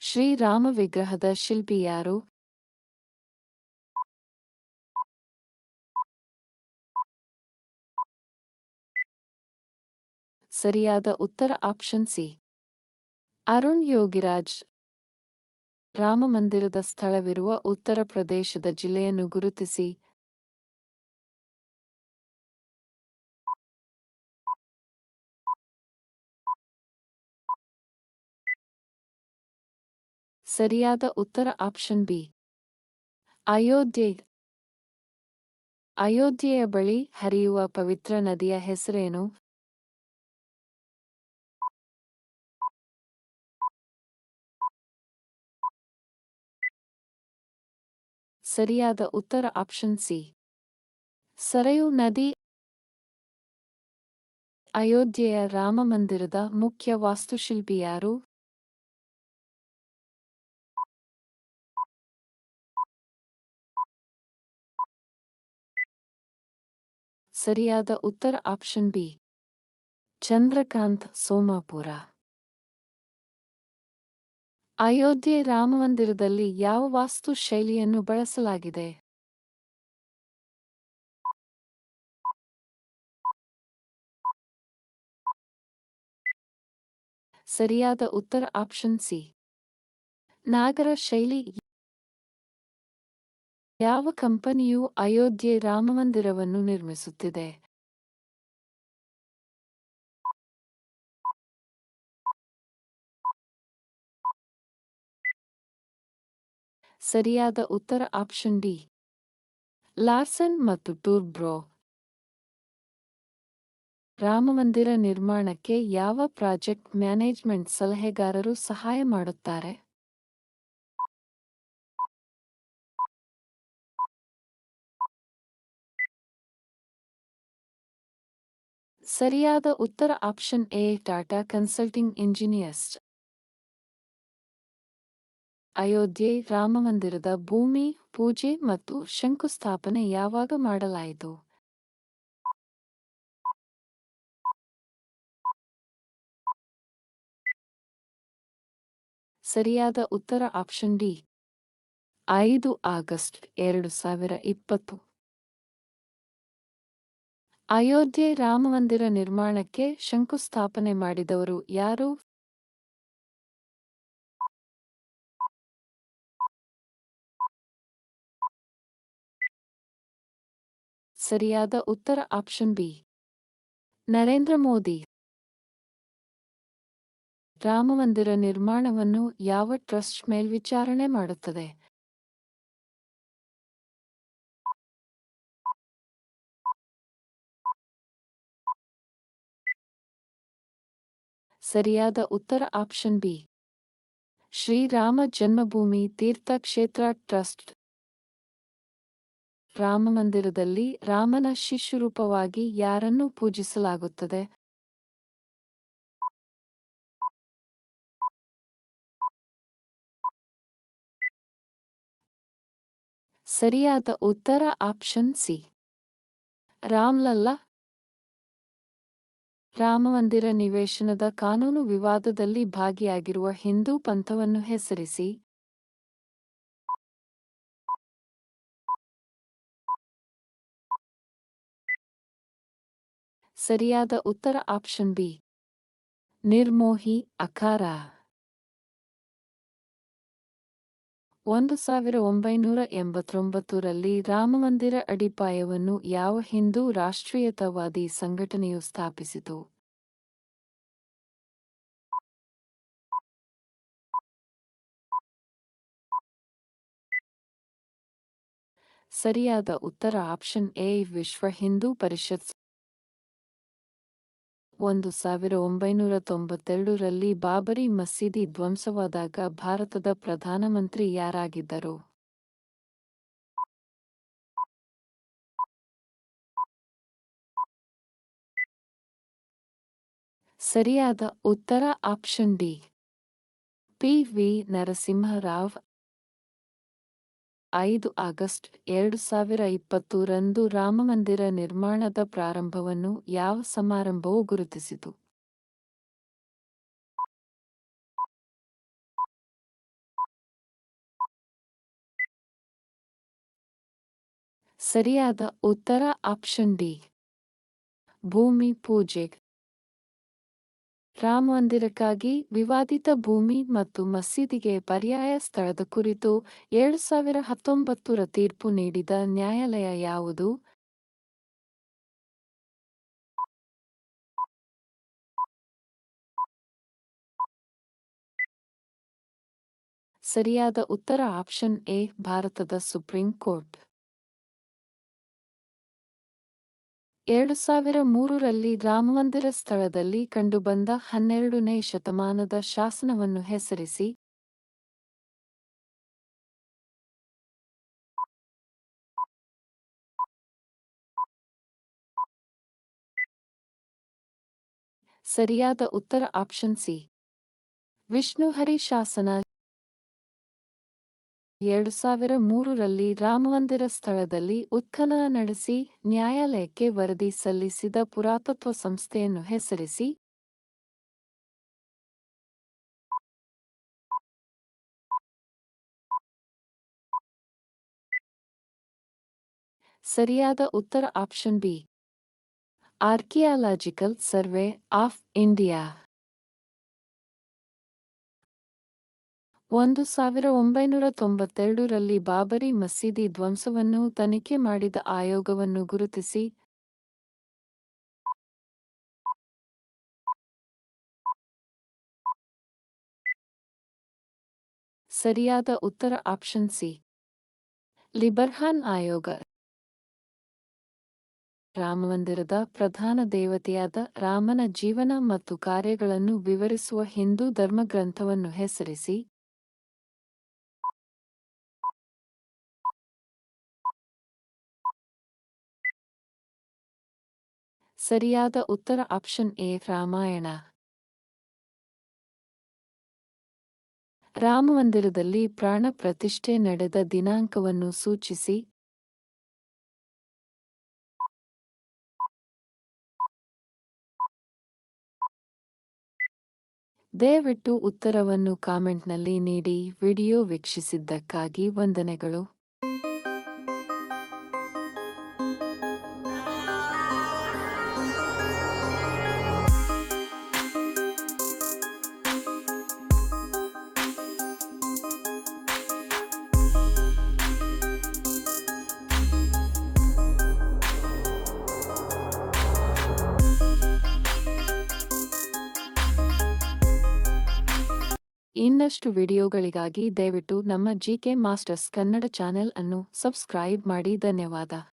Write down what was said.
ಶ್ರೀರಾಮ ವಿಗ್ರಹದ ಶಿಲ್ಪಿ ಯಾರು? ಸರಿಯಾದ ಉತ್ತರ ಆಪ್ಷನ್ ಸಿ. ಅರುಣ್ ಯೋಗಿರಾಜ್. ರಾಮಮಂದಿರದ ಸ್ಥಳವಿರುವ ಉತ್ತರ ಪ್ರದೇಶದ ಜಿಲ್ಲೆಯನ್ನು ಗುರುತಿಸಿ. ಸರಿಯಾದ ಉತ್ತರ ಆಪ್ಷನ್ ಬಿ. ಅಯೋಧ್ಯೆ. ಅಯೋಧ್ಯೆಯ ಬಳಿ ಹರಿಯುವ ಪವಿತ್ರ ನದಿಯ ಹೆಸರೇನು? ಸರಿಯಾದ ಉತ್ತರ ಆಪ್ಷನ್ ಸಿ. ಸರಯೂ ನದಿ. ಅಯೋಧ್ಯೆಯ ರಾಮಮಂದಿರದ ಮುಖ್ಯ ವಾಸ್ತುಶಿಲ್ಪಿ ಯಾರು? ಸರಿಯಾದ ಉತ್ತರ ಆಪ್ಷನ್ ಬಿ. ಚಂದ್ರಕಾಂತ್ ಸೋಮಾಪುರ. ಅಯೋಧ್ಯೆ ರಾಮಮಂದಿರದಲ್ಲಿ ಯಾವ ವಾಸ್ತು ಶೈಲಿಯನ್ನು ಬಳಸಲಾಗಿದೆ? ಸರಿಯಾದ ಉತ್ತರ ಆಪ್ಷನ್ ಸಿ. ನಾಗರ ಶೈಲಿ. ಯಾವ ಕಂಪನಿಯು ಅಯೋಧ್ಯೆ ರಾಮಮಂದಿರವನ್ನು ನಿರ್ಮಿಸುತ್ತಿದೆ? ಸರಿಯಾದ ಉತ್ತರ ಆಪ್ಷನ್ ಡಿ. ಲಾರ್ಸನ್ ಮತ್ತು ಟೂರ್ಬ್ರೋ. ರಾಮಮಂದಿರ ನಿರ್ಮಾಣಕ್ಕೆ ಯಾವ ಪ್ರಾಜೆಕ್ಟ್ ಮ್ಯಾನೇಜ್ಮೆಂಟ್ ಸಲಹೆಗಾರರು ಸಹಾಯ ಮಾಡುತ್ತಾರೆ? ಸರಿಯಾದ ಉತ್ತರ ಆಪ್ಷನ್ ಎ. ಟಾಟಾ ಕನ್ಸಲ್ಟಿಂಗ್ ಇಂಜಿನಿಯರ್ಸ್. ಅಯೋಧ್ಯೆ ರಾಮಮಂದಿರದ ಭೂಮಿ ಪೂಜೆ ಮತ್ತು ಶಂಕುಸ್ಥಾಪನೆ ಯಾವಾಗ ಮಾಡಲಾಯಿತು? ಸರಿಯಾದ ಉತ್ತರ ಆಪ್ಷನ್ ಡಿ. 5 ಆಗಸ್ಟ್ 2020. ಅಯೋಧ್ಯೆ ರಾಮಮಂದಿರ ನಿರ್ಮಾಣಕ್ಕೆ ಶಂಕುಸ್ಥಾಪನೆ ಮಾಡಿದವರು ಯಾರು? ಸರಿಯಾದ ಉತ್ತರ ಆಪ್ಷನ್ ಬಿ. ನರೇಂದ್ರ ಮೋದಿ. ರಾಮಮಂದಿರ ನಿರ್ಮಾಣವನ್ನು ಯಾವ ಟ್ರಸ್ಟ್ ಮೇಲ್ವಿಚಾರಣೆ ಮಾಡುತ್ತದೆ? ಸರಿಯಾದ ಉತ್ತರ ಆಪ್ಷನ್ ಬಿ. ಶ್ರೀರಾಮ ಜನ್ಮಭೂಮಿ ತೀರ್ಥ ಕ್ಷೇತ್ರ ಟ್ರಸ್ಟ್. ರಾಮಮಂದಿರದಲ್ಲಿ ರಾಮನ ಶಿಶುರೂಪವಾಗಿ ಯಾರನ್ನು ಪೂಜಿಸಲಾಗುತ್ತದೆ? ಸರಿಯಾದ ಉತ್ತರ ಆಪ್ಷನ್ ಸಿ. ರಾಮ್ಲಲ್ಲಾ. ರಾಮಮಂದಿರ ನಿವೇಶನದ ಕಾನೂನು ವಿವಾದದಲ್ಲಿ ಭಾಗಿಯಾಗಿರುವ ಹಿಂದೂ ಪಂಥವನ್ನು ಹೆಸರಿಸಿ. ಸರಿಯಾದ ಉತ್ತರ ಆಪ್ಷನ್ ಬಿ. ನಿರ್ಮೋಹಿ ಅಖಾರ. 1989ರಲ್ಲಿ ರಾಮಮಂದಿರ ಅಡಿಪಾಯವನ್ನು ಯಾವ ಹಿಂದೂ ರಾಷ್ಟ್ರೀಯತಾವಾದಿ ಸಂಘಟನೆಯು ಸ್ಥಾಪಿಸಿತು? ಸರಿಯಾದ ಉತ್ತರ ಆಪ್ಷನ್ ಎ. ವಿಶ್ವ ಹಿಂದೂ ಪರಿಷತ್. 1992ರಲ್ಲಿ ಬಾಬರಿ ಮಸೀದಿ ಧ್ವಂಸವಾದಾಗ ಭಾರತದ ಪ್ರಧಾನಮಂತ್ರಿ ಯಾರಾಗಿದ್ದರು? ಸರಿಯಾದ ಉತ್ತರ option D. P. V. Narasimha Rao. 5 August 2020ರಂದು ರಾಮಮಂದಿರ ನಿರ್ಮಾಣದ ಪ್ರಾರಂಭವನ್ನು ಯಾವ ಸಮಾರಂಭವು ಗುರುತಿಸಿತು? ಸರಿಯಾದ ಉತ್ತರ ಆಪ್ಷನ್ ಡಿ. ಭೂಮಿ ಪೂಜೆ. ರಾಮ ಮಂದಿರಕ್ಕಾಗಿ ವಿವಾದಿತ ಭೂಮಿ ಮತ್ತು ಮಸೀದಿಗೆ ಪರ್ಯಾಯ ಸ್ಥಳದ ಕುರಿತು 2019 ರ ತೀರ್ಪು ನೀಡಿದ ನ್ಯಾಯಾಲಯ ಯಾವುದು? ಸರಿಯಾದ ಉತ್ತರ ಆಪ್ಷನ್ ಎ. ಭಾರತದ ಸುಪ್ರೀಂ ಕೋರ್ಟ್. 2003ರಲ್ಲಿ ರಾಮಮಂದಿರ ಸ್ಥಳದಲ್ಲಿ ಕಂಡುಬಂದ 12ನೇ ಶತಮಾನದ ಶಾಸನವನ್ನು ಹೆಸರಿಸಿ. ಸರಿಯಾದ ಉತ್ತರ ಆಪ್ಷನ್ ಸಿ. ವಿಷ್ಣುಹರಿ ಶಾಸನ. 2003ರಲ್ಲಿ ರಾಮಮಂದಿರ ಸ್ಥಳದಲ್ಲಿ ಉತ್ಖನನ ನಡೆಸಿ ನ್ಯಾಯಾಲಯಕ್ಕೆ ವರದಿ ಸಲ್ಲಿಸಿದ ಪುರಾತತ್ವ ಸಂಸ್ಥೆಯನ್ನು ಹೆಸರಿಸಿ. ಸರಿಯಾದ ಉತ್ತರ option B. Archaeological survey of India. 1992ರಲ್ಲಿ ಬಾಬರಿ ಮಸೀದಿ ಧ್ವಂಸವನ್ನು ತನಿಖೆ ಮಾಡಿದ ಆಯೋಗವನ್ನು ಗುರುತಿಸಿ. ಸರಿಯಾದ ಉತ್ತರ ಆಪ್ಷನ್ ಸಿ. ಲಿಬರ್ಹಾನ್ ಆಯೋಗ. ರಾಮಮಂದಿರದ ಪ್ರಧಾನ ದೇವತೆಯಾದ ರಾಮನ ಜೀವನ ಮತ್ತು ಕಾರ್ಯಗಳನ್ನು ವಿವರಿಸುವ ಹಿಂದೂ ಧರ್ಮಗ್ರಂಥವನ್ನು ಹೆಸರಿಸಿ. ಸರಿಯಾದ ಉತ್ತರ ಆಪ್ಷನ್ ಎ. ರಾಮಾಯಣ. ರಾಮಮಂದಿರದಲ್ಲಿ ಪ್ರಾಣ ಪ್ರತಿಷ್ಠೆ ನಡೆದ ದಿನಾಂಕವನ್ನು ಸೂಚಿಸಿ. ದಯವಿಟ್ಟು ಉತ್ತರವನ್ನು ಕಾಮೆಂಟ್ನಲ್ಲಿ ನೀಡಿ. ವಿಡಿಯೋ ವೀಕ್ಷಿಸಿದ್ದಕ್ಕಾಗಿ ವಂದನೆಗಳು. ಇನ್ನಷ್ಟು ವಿಡಿಯೋಗಳಿಗಾಗಿ ದಯವಿಟ್ಟು ನಮ್ಮ ಜಿಕೆ ಮಾಸ್ಟರ್ಸ್ ಕನ್ನಡ ಚಾನೆಲ್ ಅನ್ನು ಸಬ್ಸ್ಕ್ರೈಬ್ ಮಾಡಿ. ಧನ್ಯವಾದ.